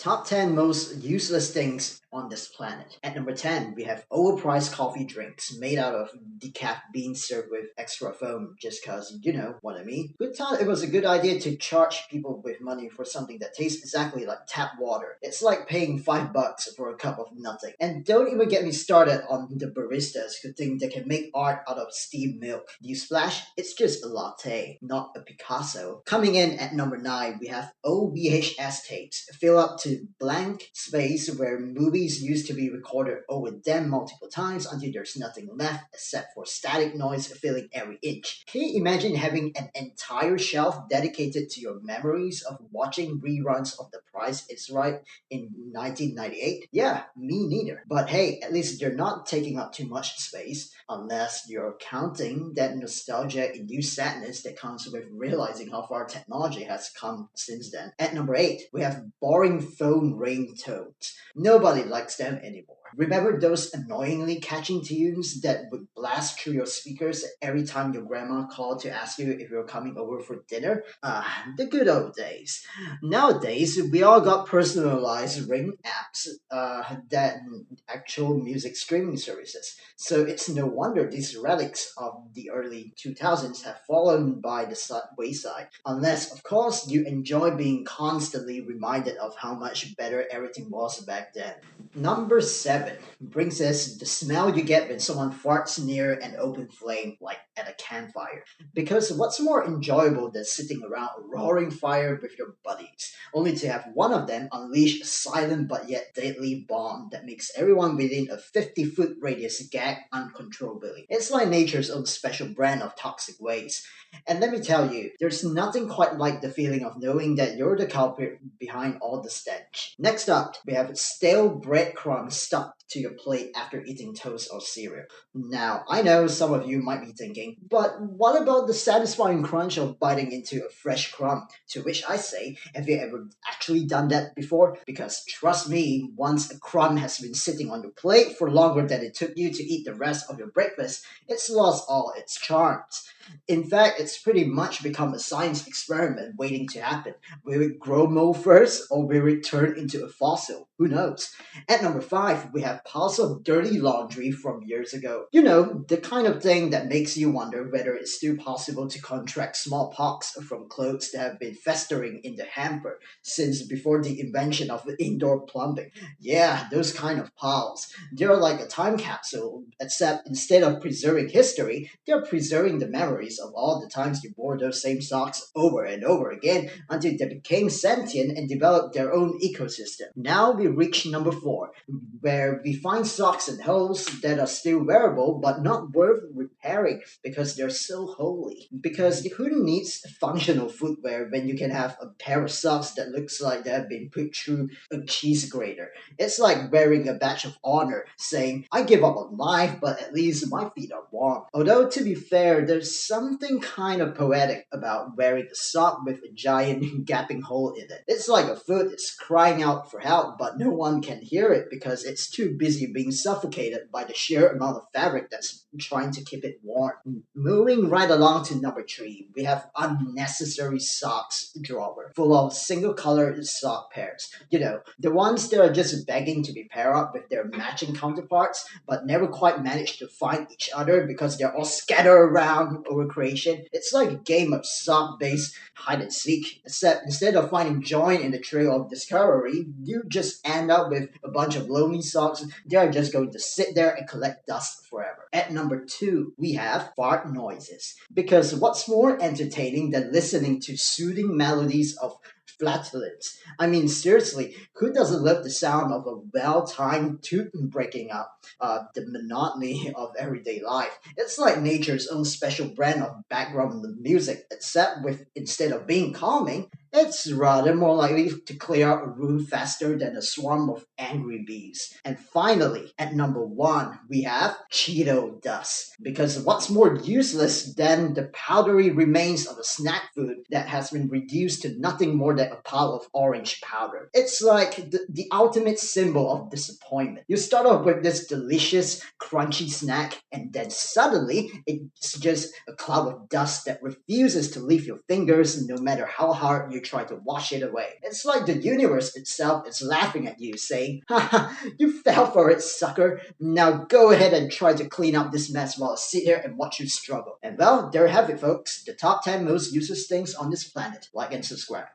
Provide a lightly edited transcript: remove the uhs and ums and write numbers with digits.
Top 10 most useless things on this planet. At number 10, we have overpriced coffee drinks made out of decaf beans served with extra foam just because you know what I mean. We thought it was a good idea to charge people with money for something that tastes exactly like tap water. It's like paying $5 for a cup of nothing. And don't even get me started on the baristas who think they can make art out of steamed milk. Newsflash, it's just a latte, not a Picasso. Coming in at number 9, we have old VHS tapes. Fill up to blank space where movies used to be recorded over them multiple times until there's nothing left except for static noise filling every inch. Can you imagine having an entire shelf dedicated to your memories of watching reruns of The Price is Right in 1998? Yeah, me neither. But hey, at least they're not taking up too much space, unless you're counting that nostalgia-induced sadness that comes with realizing how far technology has come since then. At number 8, we have boring phone ringtones. Nobody likes them anymore. Remember those annoyingly catching tunes that would blast through your speakers every time your grandma called to ask you if you're coming over for dinner? The good old days. Nowadays, we all got personalized ring apps that actual music streaming services. So it's no wonder these relics of the early 2000s have fallen by the wayside. Unless, of course, you enjoy being constantly reminded of how much better everything was back then. Number 7 brings us the smell you get when someone farts near an open flame, like at a campfire. Because what's more enjoyable than sitting around a roaring fire with your buddies, only to have one of them unleash a silent but yet deadly bomb that makes everyone within a 50-foot radius gag uncontrollably. It's like nature's own special brand of toxic waste. And let me tell you, there's nothing quite like the feeling of knowing that you're the culprit behind all the stench. Next up, we have stale breadcrumbs stuck to your plate after eating toast or cereal. Now, I know some of you might be thinking, but what about the satisfying crunch of biting into a fresh crumb? To which I say, have you ever actually done that before? Because trust me, once a crumb has been sitting on your plate for longer than it took you to eat the rest of your breakfast, it's lost all its charms. In fact, it's pretty much become a science experiment waiting to happen. Will it grow mold first, or will it turn into a fossil? Who knows? At number 5, we have piles of dirty laundry from years ago. You know, the kind of thing that makes you wonder whether it's still possible to contract smallpox from clothes that have been festering in the hamper since before the invention of indoor plumbing. Yeah, those kind of piles. They're like a time capsule, except instead of preserving history, they're preserving the memories of all the times you wore those same socks over and over again until they became sentient and developed their own ecosystem. Now we reach number 4, where we find socks and hose that are still wearable but not worth repairing because they're so holy. Because who needs functional footwear when you can have a pair of socks that looks like they have been put through a cheese grater? It's like wearing a badge of honor, saying, I give up on life, but at least my feet are warm. Although, to be fair, there's something kind of poetic about wearing a sock with a giant gaping hole in it. It's like a foot is crying out for help, but no one can hear it because it's too busy being suffocated by the sheer amount of fabric that's trying to keep it warm. Moving right along to number 3, we have unnecessary socks drawer full of single colored sock pairs. You know, the ones that are just begging to be paired up with their matching counterparts, but never quite manage to find each other because they're all scattered around over creation. It's like a game of sock-based hide and seek, except instead of finding joy in the trail of discovery, you just end up with a bunch of lonely socks. They're just going to sit there and collect dust forever. At number 2, we have fart noises. Because what's more entertaining than listening to soothing melodies of flatulence? I mean, seriously, who doesn't love the sound of a well-timed tooth breaking up the monotony of everyday life? It's like nature's own special brand of background music, except with instead of being calming, it's rather more likely to clear out a room faster than a swarm of angry bees. And finally, at number 1, we have Cheeto dust. Because what's more useless than the powdery remains of a snack food that has been reduced to nothing more than a pile of orange powder? It's like the ultimate symbol of disappointment. You start off with this delicious, crunchy snack, and then suddenly it's just a cloud of dust that refuses to leave your fingers no matter how hard you you try to wash it away. It's like the universe itself is laughing at you, saying, haha, you fell for it, sucker. Now go ahead and try to clean up this mess while I sit here and watch you struggle. And well, there you have it, folks. The top 10 most useless things on this planet. Like and subscribe.